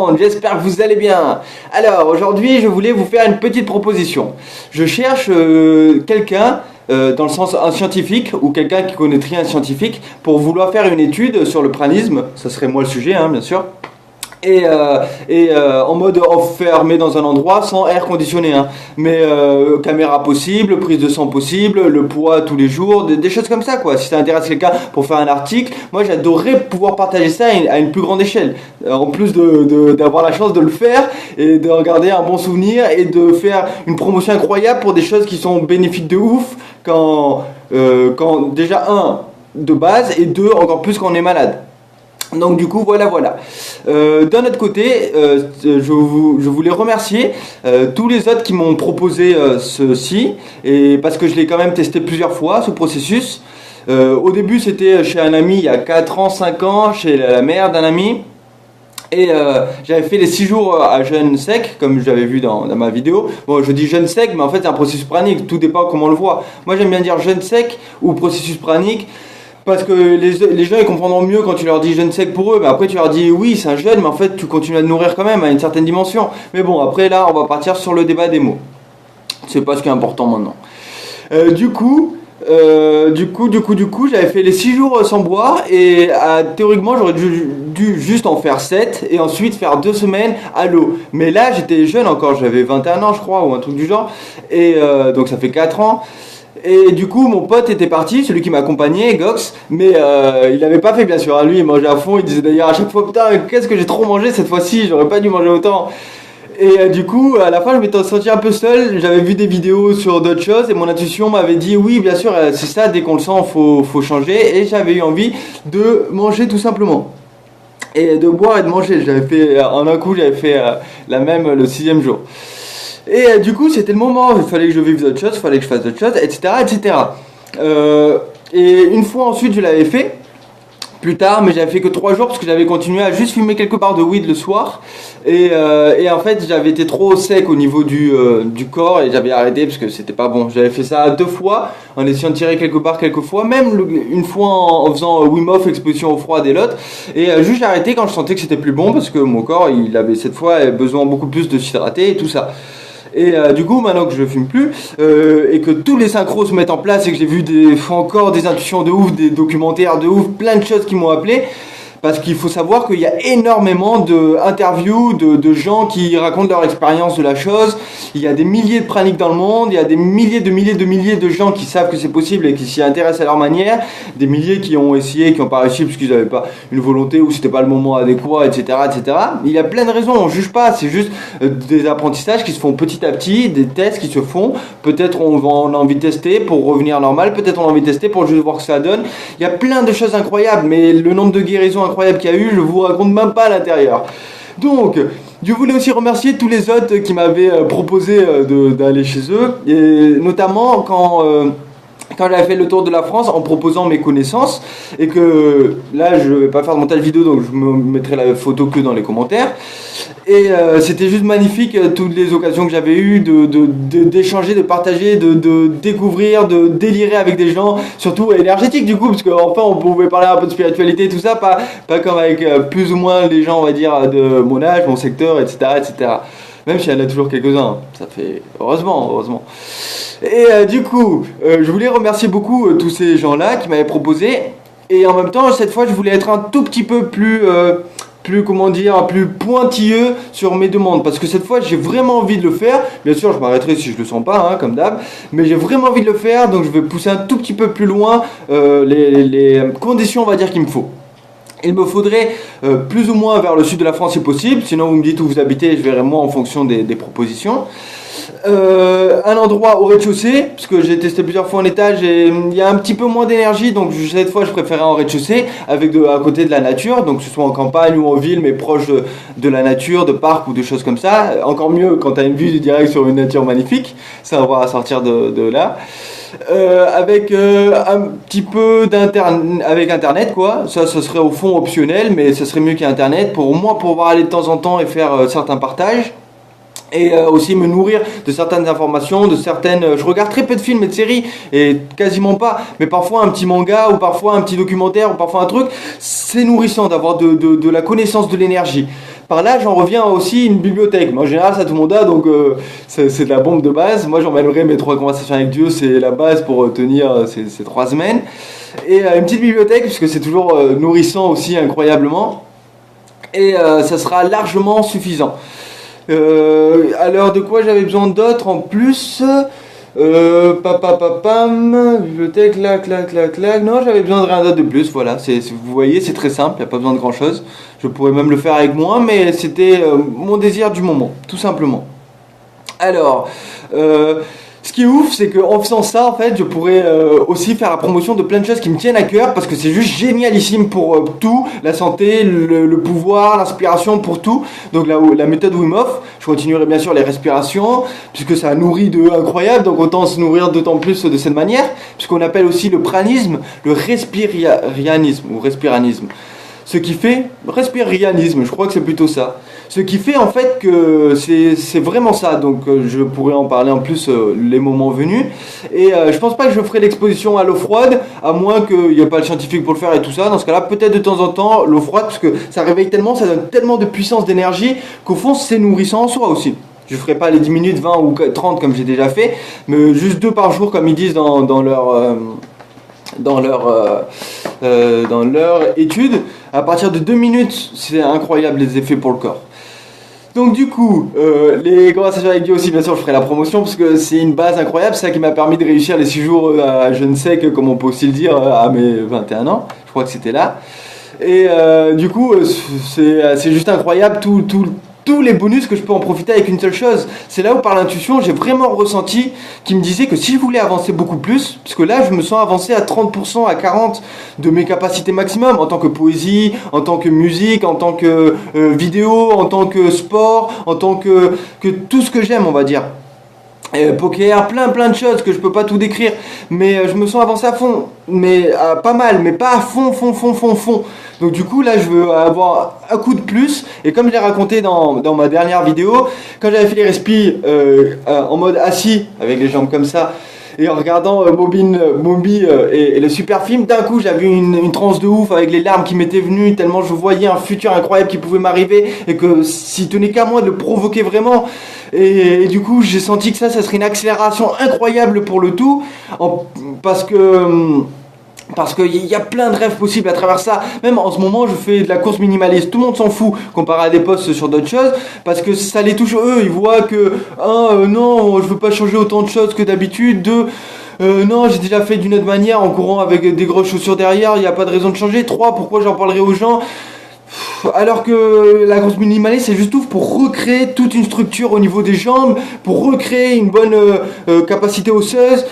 monde, j'espère que vous allez bien. Alors aujourd'hui je voulais vous faire une petite proposition. Je cherche quelqu'un, dans le sens un scientifique ou quelqu'un qui connaîtrait un scientifique pour vouloir faire une étude sur le pranisme, ça serait moi le sujet bien sûr. En mode enfermé dans un endroit sans air conditionné, hein. Mais caméra possible, prise de sang possible, le poids tous les jours, des choses comme ça quoi. Si ça intéresse quelqu'un pour faire un article, moi j'adorerais pouvoir partager ça à une plus grande échelle. En plus d'avoir la chance de le faire et de regarder un bon souvenir et de faire une promotion incroyable pour des choses qui sont bénéfiques de ouf quand déjà de base et deux encore plus quand on est malade. Donc du coup voilà. D'un autre côté, je voulais remercier tous les autres qui m'ont proposé ceci, et parce que je l'ai quand même testé plusieurs fois ce processus. Au début c'était chez un ami il y a 4 ans, 5 ans, chez la mère d'un ami. Et j'avais fait les 6 jours à jeûne sec, comme j'avais vu dans ma vidéo. Bon, je dis jeûne sec, mais en fait c'est un processus pranique, tout dépend comment on le voit. Moi j'aime bien dire jeûne sec ou processus pranique. Parce que les gens ils comprendront mieux quand tu leur dis jeûne sec pour eux, mais après tu leur dis oui c'est un jeûne, mais en fait tu continues à te nourrir quand même à une certaine dimension. Mais bon, après là on va partir sur le débat des mots. C'est pas ce qui est important maintenant. Du coup j'avais fait les 6 jours sans boire et théoriquement j'aurais dû juste en faire 7 et ensuite faire 2 semaines à l'eau. Mais là j'étais jeune encore, j'avais 21 ans je crois ou un truc du genre, et donc ça fait 4 ans. Et du coup, mon pote était parti, celui qui m'accompagnait, Gox, mais il n'avait pas fait bien sûr. Lui, il mangeait à fond, il disait d'ailleurs à chaque fois, putain, qu'est-ce que j'ai trop mangé cette fois-ci, j'aurais pas dû manger autant. Et du coup, à la fin, je m'étais senti un peu seul, j'avais vu des vidéos sur d'autres choses, et mon intuition m'avait dit, oui, bien sûr, c'est ça, dès qu'on le sent, faut changer, et j'avais eu envie de manger tout simplement. Et de boire et de manger, j'avais fait, en un coup, j'avais fait la même le 6e jour. Et du coup, c'était le moment, il fallait que je vive d'autres choses, il fallait que je fasse d'autres choses, etc. Et une fois ensuite, je l'avais fait, plus tard, mais j'avais fait que 3 jours parce que j'avais continué à juste fumer quelques barres de weed le soir. Et en fait, j'avais été trop sec au niveau du corps et j'avais arrêté parce que c'était pas bon. J'avais fait ça 2 fois en essayant de tirer quelques barres quelques fois, même une fois en faisant Wim Hof, exposition au froid des lottes. Et juste j'ai arrêté quand je sentais que c'était plus bon parce que mon corps, il avait cette fois besoin beaucoup plus de s'hydrater et tout ça. Et du coup, maintenant que je fume plus et que tous les synchros se mettent en place et que j'ai vu encore des intuitions de ouf, des documentaires de ouf, plein de choses qui m'ont appelé. Parce qu'il faut savoir qu'il y a énormément d'interviews de gens qui racontent leur expérience de la chose. Il y a des milliers de praniques dans le monde, il y a des milliers de gens qui savent que c'est possible et qui s'y intéressent à leur manière. Des milliers qui ont essayé, qui n'ont pas réussi parce qu'ils n'avaient pas une volonté ou c'était pas le moment adéquat, etc. Il y a plein de raisons, on ne juge pas, c'est juste des apprentissages qui se font petit à petit, des tests qui se font. Peut-être on a envie de tester pour revenir normal, peut-être on a envie de tester pour juste voir ce que ça donne. Il y a plein de choses incroyables, mais le nombre de guérisons incroyable qu'il y a eu, je vous raconte même pas à l'intérieur. Donc, je voulais aussi remercier tous les autres qui m'avaient proposé d'aller chez eux, et notamment quand j'avais fait le tour de la France en proposant mes connaissances, et que là je vais pas faire de montage vidéo donc je me mettrai la photo que dans les commentaires. Et c'était juste magnifique toutes les occasions que j'avais eues d'échanger, de partager, de découvrir, de délirer avec des gens, surtout énergétiques du coup, parce qu'enfin on pouvait parler un peu de spiritualité et tout ça, pas comme avec plus ou moins les gens on va dire de mon âge, mon secteur, etc. Même s'il y en a toujours quelques-uns, ça fait heureusement. Et du coup, je voulais remercier beaucoup tous ces gens-là qui m'avaient proposé, et en même temps cette fois je voulais être un tout petit peu plus pointilleux sur mes demandes, parce que cette fois j'ai vraiment envie de le faire. Bien sûr je m'arrêterai si je le sens pas, hein, comme d'hab, mais j'ai vraiment envie de le faire, donc je vais pousser un tout petit peu plus loin les conditions on va dire qu'il me faut. Il me faudrait plus ou moins vers le sud de la France si possible, sinon vous me dites où vous habitez, je verrai moi en fonction des propositions. Un endroit au rez-de-chaussée, parce que j'ai testé plusieurs fois en étage et il y a un petit peu moins d'énergie, donc cette fois je préférais en rez-de-chaussée avec à côté de la nature, donc que ce soit en campagne ou en ville, mais proche de la nature, de parcs ou de choses comme ça. Encore mieux quand tu as une vue directe sur une nature magnifique, ça on va sortir de là. Avec un petit peu avec internet quoi, ça serait au fond optionnel, mais ça serait mieux qu'il y ait internet pour au moins pouvoir aller de temps en temps et faire certains partages. Et aussi me nourrir de certaines informations, je regarde très peu de films et de séries, et quasiment pas, mais parfois un petit manga, ou parfois un petit documentaire, ou parfois un truc, c'est nourrissant d'avoir de la connaissance de l'énergie. Par là, j'en reviens aussi une bibliothèque. Mais en général, ça tout le monde a, donc c'est de la bombe de base. Moi, j'emmènerai mes 3 conversations avec Dieu, c'est la base pour tenir ces 3 semaines. Et une petite bibliothèque, puisque c'est toujours nourrissant aussi incroyablement. Et ça sera largement suffisant. Alors, de quoi j'avais besoin d'autre en plus bibliothèque, clac. Non, j'avais besoin de rien d'autre de plus. Voilà, vous voyez, c'est très simple, il n'y a pas besoin de grand chose. Je pourrais même le faire avec moins, mais c'était mon désir du moment, tout simplement. Alors, ce qui est ouf, c'est qu'en faisant ça, en fait, je pourrais aussi faire la promotion de plein de choses qui me tiennent à cœur, parce que c'est juste génialissime pour tout, la santé, le pouvoir, l'inspiration, pour tout. Donc la méthode Wim Hof, je continuerai bien sûr les respirations, puisque ça nourrit de incroyable, donc autant se nourrir d'autant plus de cette manière, puisqu'on appelle aussi le pranisme, le respirianisme, ou respiranisme. Ce qui fait, respirianisme, je crois que c'est plutôt ça. Ce qui fait en fait que c'est vraiment ça, donc je pourrais en parler en plus les moments venus. Et je pense pas que je ferai l'exposition à l'eau froide, à moins qu'il n'y ait pas le scientifique pour le faire et tout ça. Dans ce cas-là, peut-être de temps en temps l'eau froide, parce que ça réveille tellement, ça donne tellement de puissance, d'énergie, qu'au fond c'est nourrissant en soi aussi. Je ferai pas les 10 minutes, 20 ou 30 comme j'ai déjà fait, mais juste 2 par jour comme ils disent dans leur étude. À partir de 2 minutes, c'est incroyable les effets pour le corps. Donc du coup, les conversations avec Dieu aussi, bien sûr, je ferai la promotion parce que c'est une base incroyable. C'est ça qui m'a permis de réussir les 6 jours à je ne sais que, comme on peut aussi le dire, à mes 21 ans. Je crois que c'était là. Et du coup, c'est juste incroyable tous les bonus que je peux en profiter avec une seule chose. C'est là où par l'intuition j'ai vraiment ressenti qui me disait que si je voulais avancer beaucoup plus, parce que là je me sens avancé à 30%, à 40% de mes capacités maximum en tant que poésie, en tant que musique, en tant que vidéo, en tant que sport, en tant que tout ce que j'aime, on va dire. Poker, plein de choses que je peux pas tout décrire, mais je me sens avancé à fond, mais pas mal, mais pas à fond. Donc du coup là je veux avoir un coup de plus, et comme je l'ai raconté dans ma dernière vidéo, quand j'avais fait les respis en mode assis, avec les jambes comme ça, et en regardant Moby et le super film, d'un coup j'avais une transe de ouf avec les larmes qui m'étaient venues, tellement je voyais un futur incroyable qui pouvait m'arriver, et que s'il tenait qu'à moi de le provoquer vraiment. Et du coup j'ai senti que ça serait une accélération incroyable pour le tout, parce qu'il y a plein de rêves possibles à travers ça. Même en ce moment, je fais de la course minimaliste. Tout le monde s'en fout comparé à des posts sur d'autres choses, parce que ça les touche eux. Ils voient que, non, je veux pas changer autant de choses que d'habitude. Non, j'ai déjà fait d'une autre manière en courant avec des grosses chaussures derrière. Il n'y a pas de raison de changer. 3, pourquoi j'en parlerai aux gens? Alors que la course minimaliste, c'est juste ouf pour recréer toute une structure au niveau des jambes, pour recréer une bonne capacité osseuse.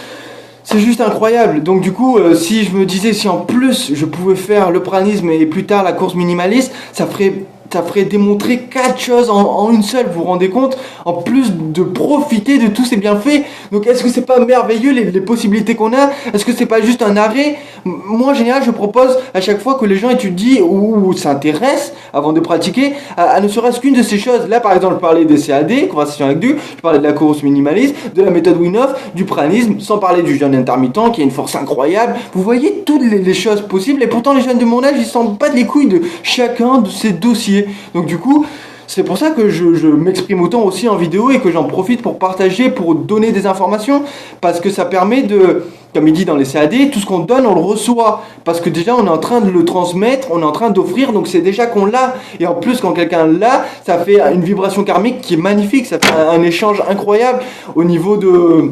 C'est juste incroyable. Donc du coup, si je me disais, si en plus je pouvais faire le pranisme et plus tard la course minimaliste, ça ferait démontrer 4 choses en une seule, vous vous rendez compte, en plus de profiter de tous ces bienfaits. Donc est-ce que c'est pas merveilleux les possibilités qu'on a? Est-ce que c'est pas juste un arrêt? Moi en général je propose à chaque fois que les gens étudient ou s'intéressent avant de pratiquer à ne serait-ce qu'une de ces choses. Là par exemple je parlais des CAD, conversation avec Dieu, je parlais de la course minimaliste, de la méthode Wim Hof, du pranisme, sans parler du jeûne intermittent qui a une force incroyable. Vous voyez toutes les choses possibles, et pourtant les jeunes de mon âge ils s'en battent les couilles de chacun de ces dossiers. Donc du coup, c'est pour ça que je m'exprime autant aussi en vidéo et que j'en profite pour partager, pour donner des informations, parce que ça permet de, comme il dit dans les CAD, tout ce qu'on donne, on le reçoit, parce que déjà on est en train de le transmettre, on est en train d'offrir, donc c'est déjà qu'on l'a, et en plus quand quelqu'un l'a, ça fait une vibration karmique qui est magnifique, ça fait un échange incroyable au niveau de...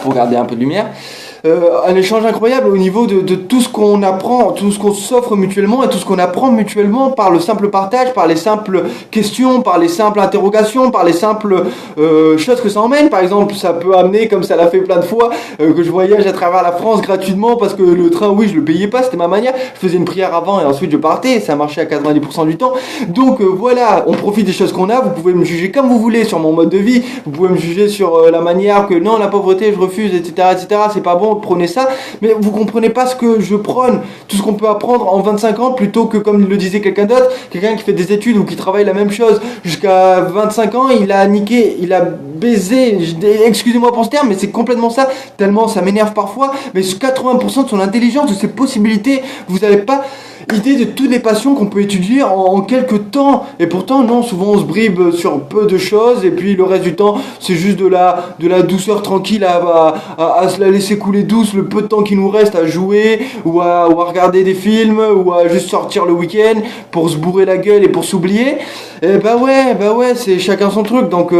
Pour garder un peu de lumière. Un échange incroyable au niveau de tout ce qu'on apprend, tout ce qu'on s'offre mutuellement et tout ce qu'on apprend mutuellement par le simple partage, par les simples questions, par les simples interrogations, par les simples choses que ça emmène. Par exemple, ça peut amener, comme ça l'a fait plein de fois, que je voyage à travers la France gratuitement parce que le train, oui, je le payais pas, c'était ma manière. Je faisais une prière avant et ensuite je partais, et ça marchait à 90% du temps. Donc voilà, on profite des choses qu'on a. Vous pouvez me juger comme vous voulez sur mon mode de vie, vous pouvez me juger sur la manière que non, la pauvreté, je refuse, etc., c'est pas bon. Prenez ça, mais vous comprenez pas ce que je prône, tout ce qu'on peut apprendre en 25 ans plutôt que, comme le disait quelqu'un d'autre, quelqu'un qui fait des études ou qui travaille la même chose jusqu'à 25 ans, il a niqué, il a baisé, excusez-moi pour ce terme, mais c'est complètement ça, tellement ça m'énerve parfois, mais 80% de son intelligence, de ses possibilités, vous n'allez pas idée de toutes les passions qu'on peut étudier en quelques temps. Et pourtant, non, souvent on se bribe sur peu de choses, et puis le reste du temps, c'est juste de la douceur tranquille à se la laisser couler douce le peu de temps qui nous reste à jouer, ou à regarder des films, ou à juste sortir le week-end pour se bourrer la gueule et pour s'oublier. Et bah ouais, c'est chacun son truc, donc...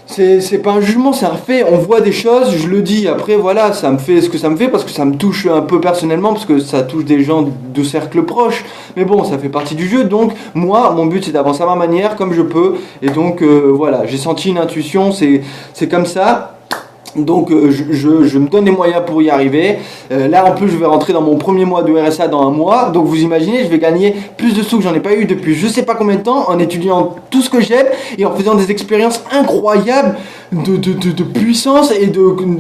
c'est pas un jugement, c'est un fait. On voit des choses, je le dis. Après, voilà, ça me fait ce que ça me fait parce que ça me touche un peu personnellement, parce que ça touche des gens de cercle proche. Mais bon, ça fait partie du jeu. Donc, moi, mon but, c'est d'avancer à ma manière, comme je peux. Et donc, voilà, j'ai senti une intuition, c'est comme ça. Donc je me donne les moyens pour y arriver. Là en plus je vais rentrer dans mon premier mois de RSA dans un mois. Donc vous imaginez, je vais gagner plus de sous que j'en ai pas eu depuis je sais pas combien de temps en étudiant tout ce que j'aime et en faisant des expériences incroyables de puissance et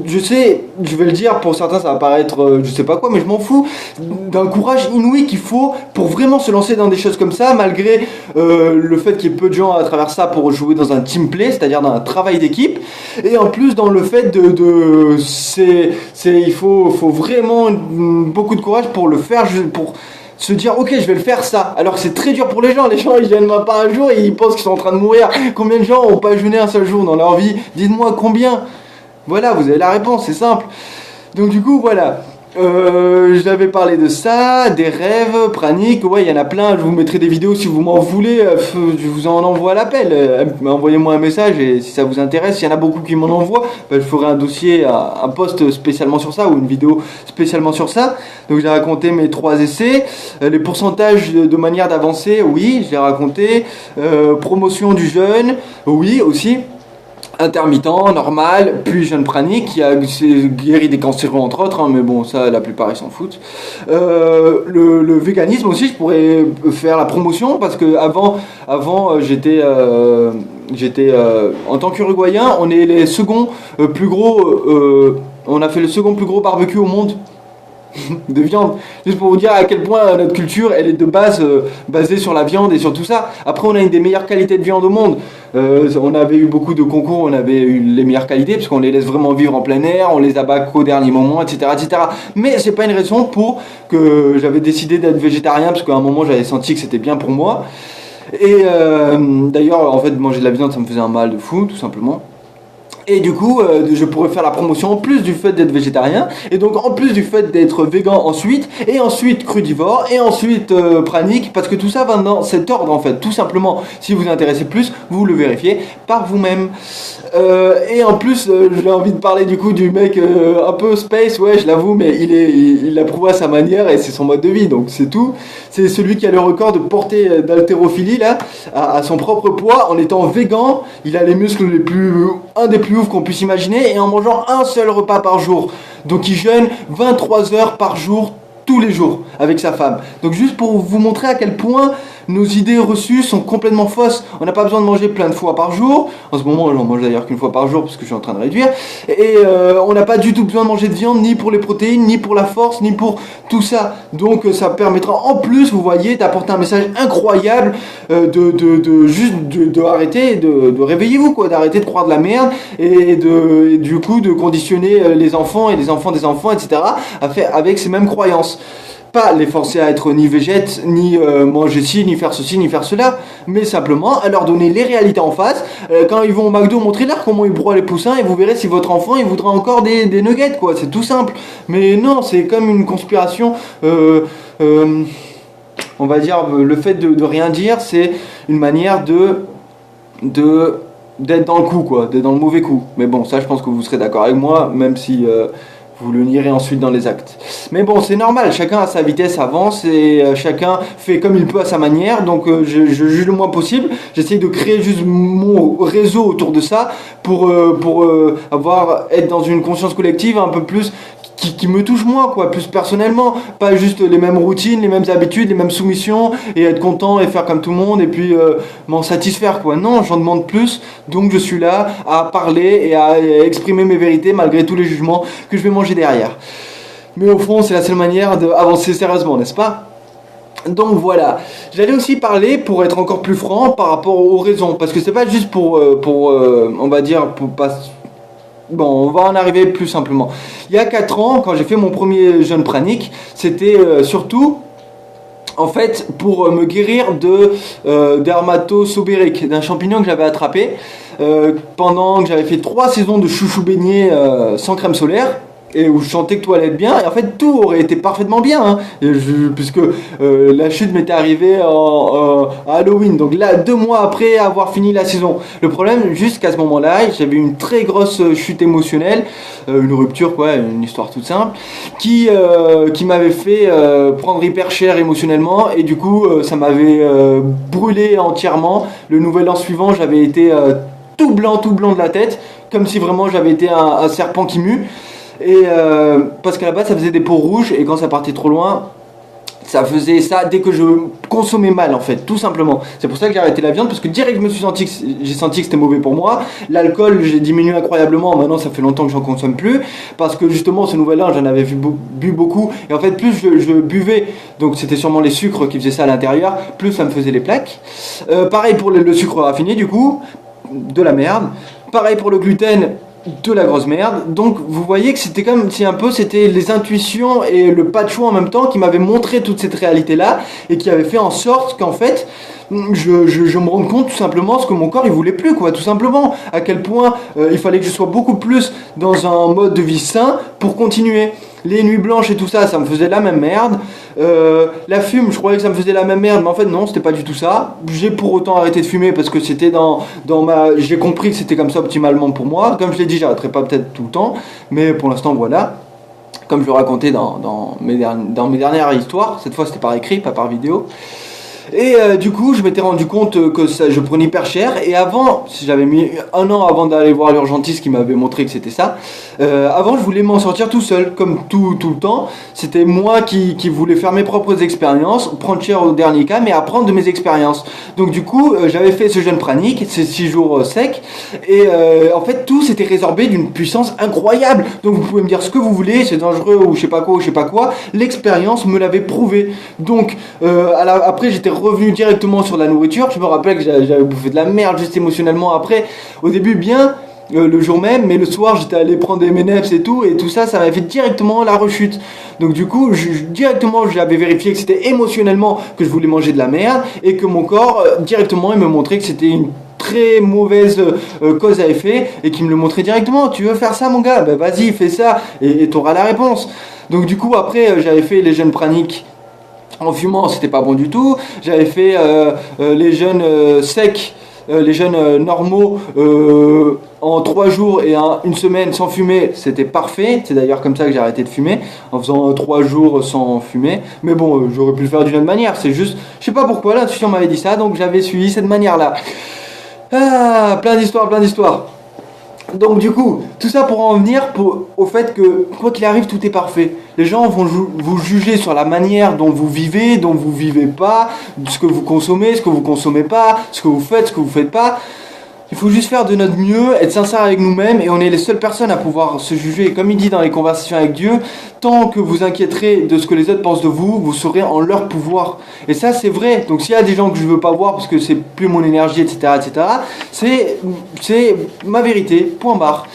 je sais, je vais le dire, pour certains ça va paraître je sais pas quoi, mais je m'en fous, d'un courage inouï qu'il faut pour vraiment se lancer dans des choses comme ça, malgré le fait qu'il y ait peu de gens à travers ça pour jouer dans un team play, c'est-à-dire dans un travail d'équipe, et en plus dans le fait il faut vraiment beaucoup de courage pour le faire, pour se dire ok je vais le faire ça, alors que c'est très dur pour les gens ils viennent pas un jour et ils pensent qu'ils sont en train de mourir. Combien de gens ont pas jeûné un seul jour dans leur vie? Dites-moi combien. Voilà, vous avez la réponse, c'est simple. Donc du coup voilà, je l'avais parlé de ça, des rêves, praniques, ouais il y en a plein, je vous mettrai des vidéos si vous m'en voulez, je vous en envoie l'appel, envoyez-moi un message et si ça vous intéresse, il y en a beaucoup qui m'en envoient, je ferai un dossier, un post spécialement sur ça ou une vidéo spécialement sur ça. Donc j'ai raconté mes 3 essais, les pourcentages de manière d'avancer, oui je l'ai raconté, promotion du jeûne, oui aussi. Intermittent, normal, puis jeûne pranique, qui a guéri des cancéreux entre autres, hein, mais bon, ça, la plupart ils s'en foutent. Le véganisme aussi, je pourrais faire la promotion, parce que avant j'étais en tant qu'Uruguayen, on est les seconds plus gros, on a fait le second plus gros barbecue au monde. De viande, juste pour vous dire à quel point notre culture elle est de base basée sur la viande et sur tout ça. Après on a une des meilleures qualités de viande au monde, on avait eu beaucoup de concours, on avait eu les meilleures qualités parce qu'on les laisse vraiment vivre en plein air, on les abat qu'au dernier moment, etc. Mais c'est pas une raison pour que j'avais décidé d'être végétarien, parce qu'à un moment j'avais senti que c'était bien pour moi. Et d'ailleurs en fait manger de la viande ça me faisait un mal de fou tout simplement. Et du coup, je pourrais faire la promotion en plus du fait d'être végétarien, et donc en plus du fait d'être végan ensuite, et ensuite crudivore, et ensuite pranique, parce que tout ça va dans cet ordre en fait, tout simplement. Si vous vous intéressez plus, vous le vérifiez par vous-même. Et en plus, j'ai envie de parler du coup du mec un peu space, ouais je l'avoue, mais il l'a prouvé à sa manière, et c'est son mode de vie, donc c'est tout. C'est celui qui a le record de portée d'haltérophilie là, à son propre poids, en étant végan. Il a les muscles un des plus ouf qu'on puisse imaginer, et en mangeant un seul repas par jour. Donc il jeûne 23 heures par jour, tous les jours, avec sa femme. Donc juste pour vous montrer à quel point nos idées reçues sont complètement fausses. On n'a pas besoin de manger plein de fois par jour. En ce moment, j'en mange d'ailleurs qu'une fois par jour parce que je suis en train de réduire. Et on n'a pas du tout besoin de manger de viande, ni pour les protéines, ni pour la force, ni pour tout ça. Donc ça permettra en plus, vous voyez, d'apporter un message incroyable, de arrêter, de réveillez-vous quoi, d'arrêter de croire de la merde et du coup de conditionner les enfants et les enfants des enfants, etc. avec ces mêmes croyances. Pas les forcer à être ni végètes, ni manger ci, ni faire ceci, ni faire cela, mais simplement à leur donner les réalités en face. Quand ils vont au McDo, montrez-leur comment ils broient les poussins et vous verrez si votre enfant il voudra encore des nuggets, quoi. C'est tout simple. Mais non, c'est comme une conspiration. On va dire le fait de rien dire, c'est une manière d'être dans le coup, quoi, d'être dans le mauvais coup. Mais bon, ça, je pense que vous serez d'accord avec moi, même si vous le nierez ensuite dans les actes. Mais bon, c'est normal, chacun à sa vitesse avance et chacun fait comme il peut à sa manière, donc je juge le moins possible. J'essaye de créer juste mon réseau autour de ça pour être dans une conscience collective un peu plus qui me touche moi, quoi, plus personnellement, pas juste les mêmes routines, les mêmes habitudes, les mêmes soumissions et être content et faire comme tout le monde et puis m'en satisfaire, quoi. Non, j'en demande plus, donc je suis là à parler et à exprimer mes vérités malgré tous les jugements que je vais manger derrière. Mais au fond, c'est la seule manière d'avancer sérieusement, n'est-ce pas? Donc voilà, j'allais aussi parler, pour être encore plus franc, par rapport aux raisons, parce que c'est pas juste pour on va dire, pour pas... Bon, on va en arriver plus simplement. Il y a 4 ans, quand j'ai fait mon premier jeûne pranique, c'était surtout en fait, pour me guérir de dermatosobérique, d'un champignon que j'avais attrapé pendant que j'avais fait 3 saisons de chouchou beignet sans crème solaire. Et où je sentais que tout allait être bien, et en fait tout aurait été parfaitement bien, hein, puisque la chute m'était arrivée à Halloween, donc là 2 mois après avoir fini la saison. Le problème, juste qu'à ce moment-là, j'avais une très grosse chute émotionnelle, une rupture quoi, une histoire toute simple, qui m'avait fait prendre hyper cher émotionnellement, et du coup ça m'avait brûlé entièrement. Le nouvel an suivant, j'avais été tout blanc de la tête, comme si vraiment j'avais été un serpent qui mue. Et parce qu'à la base ça faisait des peaux rouges, et quand ça partait trop loin ça faisait ça dès que je consommais mal en fait, tout simplement. C'est pour ça que j'ai arrêté la viande, parce que direct j'ai senti que c'était mauvais pour moi. L'alcool j'ai diminué incroyablement, maintenant ça fait longtemps que j'en consomme plus, parce que justement ce nouvel an j'en avais bu beaucoup, et en fait plus je buvais, donc c'était sûrement les sucres qui faisaient ça à l'intérieur, plus ça me faisait les plaques. Pareil pour le sucre raffiné, du coup, de la merde. Pareil pour le gluten, de la grosse merde. Donc vous voyez que c'était comme si un peu c'était les intuitions et le pas de choix en même temps qui m'avaient montré toute cette réalité là, et qui avait fait en sorte qu'en fait je me rends compte tout simplement ce que mon corps il voulait plus quoi, tout simplement à quel point il fallait que je sois beaucoup plus dans un mode de vie sain pour continuer. Les nuits blanches et tout ça, ça me faisait la même merde. La fume, je croyais que ça me faisait la même merde, mais en fait non, c'était pas du tout ça. J'ai pour autant arrêté de fumer parce que c'était dans ma... J'ai compris que c'était comme ça optimalement pour moi. Comme je l'ai dit, j'arrêterai pas peut-être tout le temps, mais pour l'instant voilà. Comme je le racontais dans mes dernières histoires, cette fois c'était par écrit, pas par vidéo. Et du coup, je m'étais rendu compte que je prenais hyper cher. Et avant, j'avais mis 1 an avant d'aller voir l'urgentiste qui m'avait montré que c'était ça. Avant, je voulais m'en sortir tout seul, comme tout le temps. C'était moi qui voulais faire mes propres expériences, prendre cher au dernier cas, mais apprendre de mes expériences. Donc du coup, j'avais fait ce jeûne pranique, ces 6 jours secs. Et en fait, tout s'était résorbé d'une puissance incroyable. Donc vous pouvez me dire ce que vous voulez, c'est dangereux ou je sais pas quoi. L'expérience me l'avait prouvé. Donc après, j'étais revenu directement sur la nourriture. Je me rappelle que j'avais bouffé de la merde juste émotionnellement après. Au début bien, le jour même, mais le soir j'étais allé prendre des M&M's et tout ça m'avait fait directement la rechute. Donc du coup directement j'avais vérifié que c'était émotionnellement que je voulais manger de la merde, et que mon corps directement il me montrait que c'était une très mauvaise cause à effet, et qui me le montrait directement. Tu veux faire ça mon gars, bah vas-y fais ça, et t'auras la réponse. Donc du coup après j'avais fait les jeûnes praniques en fumant, c'était pas bon du tout. J'avais fait les jeûnes secs, les jeûnes normaux en 3 jours et 1 semaine sans fumer, c'était parfait. C'est d'ailleurs comme ça que j'ai arrêté de fumer, en faisant 3 jours sans fumer. Mais bon, j'aurais pu le faire d'une autre manière. C'est juste, je sais pas pourquoi, l'intuition m'avait dit ça, donc j'avais suivi cette manière-là. Ah, plein d'histoires. Donc du coup, tout ça pour en venir au fait que, quoi qu'il arrive, tout est parfait. Les gens vont vous juger sur la manière dont vous vivez pas, ce que vous consommez, ce que vous consommez pas, ce que vous faites pas. Il faut juste faire de notre mieux, être sincère avec nous-mêmes, et on est les seules personnes à pouvoir se juger. Comme il dit dans les conversations avec Dieu, tant que vous inquiéterez de ce que les autres pensent de vous, vous serez en leur pouvoir. Et ça, c'est vrai. Donc s'il y a des gens que je veux pas voir parce que c'est plus mon énergie, etc., c'est ma vérité, point barre.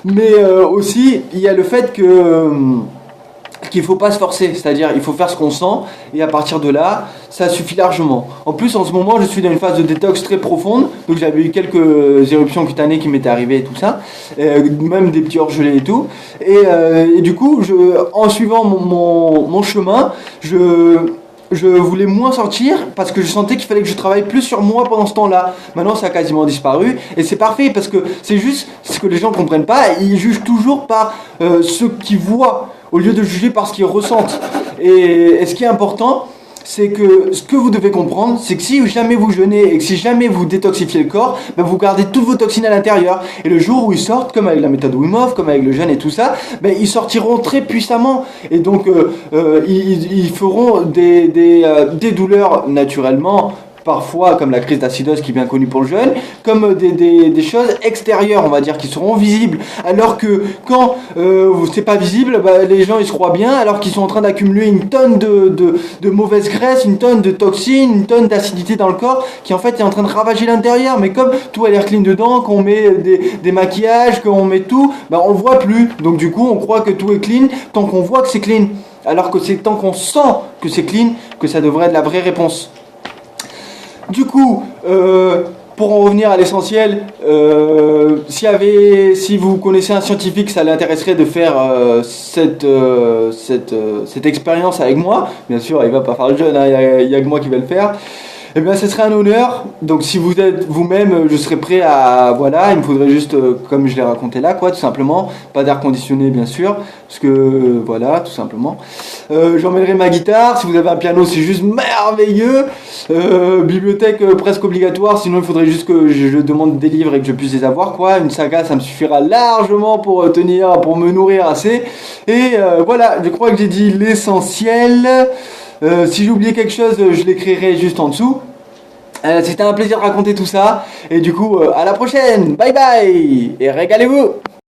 Mais aussi, il y a le fait qu'il faut pas se forcer, c'est-à-dire il faut faire ce qu'on sent, et à partir de là ça suffit largement. En plus en ce moment je suis dans une phase de détox très profonde, donc j'avais eu quelques éruptions cutanées qui m'étaient arrivées et tout ça, même des petits orgelets et tout, et du coup en suivant mon chemin, je voulais moins sortir parce que je sentais qu'il fallait que je travaille plus sur moi pendant ce temps-là. Maintenant, ça a quasiment disparu, et c'est parfait parce que c'est juste ce que les gens comprennent pas. Ils jugent toujours par ce qu'ils voient au lieu de juger par ce qu'ils ressentent. Et ce qui est important, c'est que ce que vous devez comprendre, c'est que si jamais vous jeûnez et que si jamais vous détoxifiez le corps, ben vous gardez toutes vos toxines à l'intérieur. Et le jour où ils sortent, comme avec la méthode Wim Hof, comme avec le jeûne et tout ça, ben ils sortiront très puissamment. Et donc ils feront des douleurs naturellement, parfois comme la crise d'acidose qui est bien connue pour le jeûne, comme des choses extérieures, on va dire, qui seront visibles, alors que quand c'est pas visible, bah, les gens ils se croient bien, alors qu'ils sont en train d'accumuler une tonne de mauvaise graisse, une tonne de toxines, une tonne d'acidité dans le corps, qui en fait est en train de ravager l'intérieur. Mais comme tout a l'air clean dedans, qu'on met des maquillages, qu'on met tout, bah, on le voit plus, donc du coup on croit que tout est clean tant qu'on voit que c'est clean. Alors que c'est tant qu'on sent que c'est clean que ça devrait être la vraie réponse. Du coup, pour en revenir à l'essentiel, si vous connaissez un scientifique, ça l'intéresserait de faire cette expérience avec moi. Bien sûr, il va pas faire le jeune, il y a que moi qui vais le faire. Eh bien, ce serait un honneur. Donc, si vous êtes vous-même, je serais prêt à. Voilà, il me faudrait juste, comme je l'ai raconté là, quoi, tout simplement. Pas d'air conditionné, bien sûr. Parce que, voilà, tout simplement. J'emmènerai ma guitare. Si vous avez un piano, c'est juste merveilleux. Bibliothèque presque obligatoire. Sinon, il faudrait juste que je demande des livres et que je puisse les avoir, quoi. Une saga, ça me suffira largement pour tenir, pour me nourrir assez. Et voilà, je crois que j'ai dit l'essentiel. Si j'ai oublié quelque chose, je l'écrirai juste en dessous. C'était un plaisir de raconter tout ça. Et du coup, à la prochaine. Bye bye. Et régalez-vous.